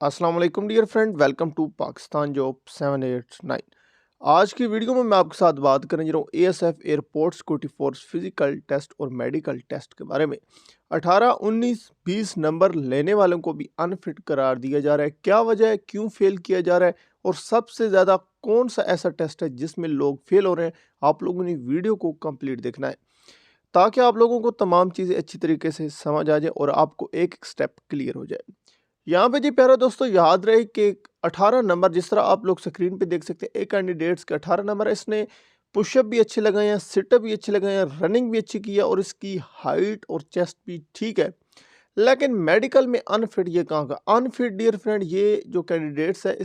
अस्सलाम वालेकुम dear friend, welcome to Pakistan job 789। आज की वीडियो में मैं आपके साथ बात करने जा रहा हूँ ASF airport security force physical test और मेडिकल टेस्ट के बारे में। 18, 19, 20 नंबर लेने वालों को भी अनफिट करार दिया जा रहा है। क्या वजह है, क्यों फेल किया जा रहा है और सबसे ज़्यादा कौन सा ऐसा टेस्ट है जिसमें लोग फेल हो रहे हैं। आप लोगों ने वीडियो को कंप्लीट देखना है ताकि आप लोगों को तमाम चीज़ें अच्छी तरीके से समझ आ जाए और आपको एक एक स्टेप क्लियर हो जाए। यहाँ पे जी प्यारे दोस्तों याद रहे कि 18 नंबर, जिस तरह आप लोग स्क्रीन पे देख सकते हैं, एक कैंडिडेट्स के 18 नंबर है। इसने पुशअप भी अच्छे लगाए हैं, सिटअप भी अच्छे लगाए हैं, रनिंग भी अच्छी की है और इसकी हाइट और चेस्ट भी ठीक है। लेकिन मेडिकल में अनफिट ये कहाँ का अनफिट डियर फ्रेंड, ये जो कैंडिडेट्स है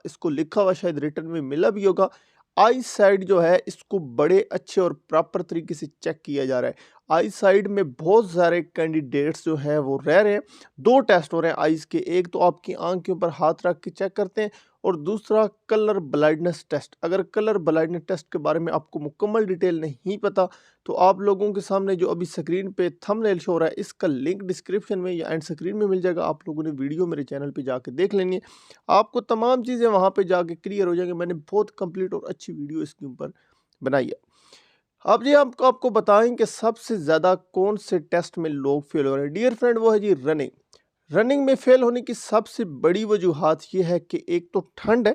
इसको लिखा हुआ शायद रिटर्न में मिला भी होगा। आई साइड जो है इसको बड़े अच्छे और प्रॉपर तरीके से चेक किया जा रहा है। आई साइड में बहुत सारे कैंडिडेट्स जो है वो रह रहे हैं। दो टेस्ट हो रहे हैं आइज के, एक तो आपकी आंख के ऊपर हाथ रख के चेक करते हैं और दूसरा कलर ब्लाइंडनेस टेस्ट। अगर कलर ब्लाइंडनेस टेस्ट के बारे में आपको मुकम्मल डिटेल नहीं पता तो आप लोगों के सामने जो अभी स्क्रीन पे थंबनेल शो हो रहा है, इसका लिंक डिस्क्रिप्शन में या एंड स्क्रीन में मिल जाएगा। आप लोगों ने वीडियो मेरे चैनल पे जाके देख लेनी है, आपको तमाम चीज़ें वहाँ पे जाके क्लियर हो जाएंगी। मैंने बहुत कंप्लीट और अच्छी वीडियो इसके ऊपर बनाई है। अब जी आपको बताएं कि सबसे ज़्यादा कौन से टेस्ट में लोग फेल हो रहे हैं। डियर फ्रेंड, वो है जी रनिंग। रनिंग में फेल होने की सबसे बड़ी वजूहात ये है कि एक तो ठंड है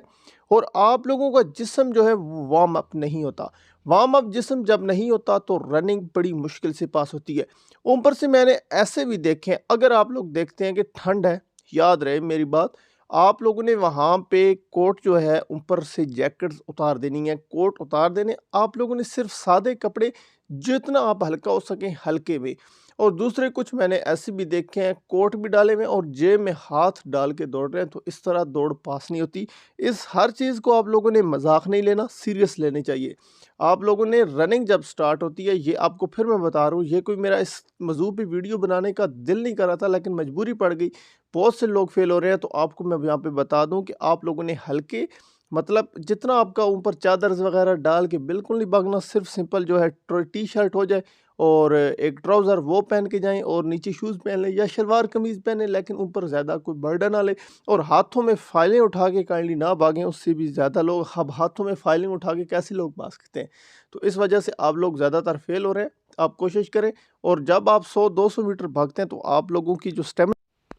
और आप लोगों का जिस्म जो है वो वार्म अप नहीं होता। वार्म अप जिस्म जब नहीं होता तो रनिंग बड़ी मुश्किल से पास होती है। ऊपर से मैंने ऐसे भी देखे हैं, अगर आप लोग देखते हैं कि ठंड है, याद रहे मेरी बात, आप लोगों ने वहाँ पे कोट जो है ऊपर से जैकेट्स उतार देनी है, कोट उतार देने। आप लोगों ने सिर्फ सादे कपड़े, जितना आप हल्का हो सके हल्के में। और दूसरे कुछ मैंने ऐसे भी देखे हैं, कोट भी डाले हुए और जेब में हाथ डाल के दौड़ रहे हैं, तो इस तरह दौड़ पास नहीं होती। इस हर चीज़ को आप लोगों ने मजाक नहीं लेना, सीरियस लेने चाहिए। आप लोगों ने रनिंग जब स्टार्ट होती है, ये आपको फिर मैं बता रहा हूँ, ये कोई मेरा इस मौजू पे वीडियो बनाने का दिल नहीं कर रहा था, लेकिन मजबूरी पड़ गई। बहुत से लोग फेल हो रहे हैं, तो आपको मैं यहाँ पे बता दूं कि आप लोगों ने हल्के, मतलब जितना आपका ऊपर चादर वगैरह डाल के बिल्कुल नहीं भागना। सिर्फ सिंपल जो है टी शर्ट हो जाए और एक ट्राउज़र वो पहन के जाएं और नीचे शूज़ पहन लें या शलवार कमीज़ पहने, लेकिन ऊपर ज़्यादा कोई बर्डन ना ले। और हाथों में फाइलें उठा के काइंडली ना भागें, उससे भी ज़्यादा लोग अब हाथों में फाइलें उठा के कैसे लोग भाग सकते हैं। तो इस वजह से आप लोग ज़्यादातर फेल हो रहे हैं। आप कोशिश करें, और जब आप 100-200 मीटर भागते हैं तो आप लोगों की जो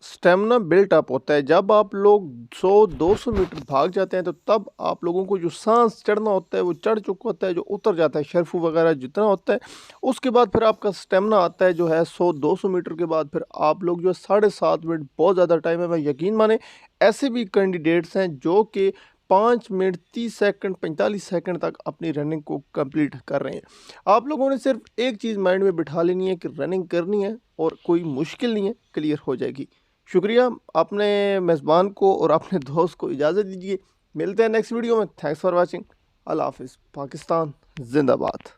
स्टेमिना बिल्ट अप होता है। जब आप लोग 100-200 मीटर भाग जाते हैं तो तब आप लोगों को जो सांस चढ़ना होता है वो चढ़ चुका होता है, जो उतर जाता है शर्फू वगैरह जितना होता है। उसके बाद फिर आपका स्टेमिना आता है जो है 100-200 मीटर के बाद फिर आप लोग जो है 7.5 मिनट, बहुत ज़्यादा टाइम है, मैं यकीन माने ऐसे भी कैंडिडेट्स हैं जो कि 5 मिनट 30 सेकंड 45 सेकंड तक अपनी रनिंग को कंप्लीट कर रहे हैं। आप लोगों ने सिर्फ एक चीज़ माइंड में बिठा लेनी है कि रनिंग करनी है और कोई मुश्किल नहीं है, क्लियर हो जाएगी। शुक्रिया। अपने मेज़बान को और अपने दोस्त को इजाज़त दीजिए। मिलते हैं नेक्स्ट वीडियो में। Thanks for watching. अल्लाह हाफ़िज़। पाकिस्तान जिंदाबाद।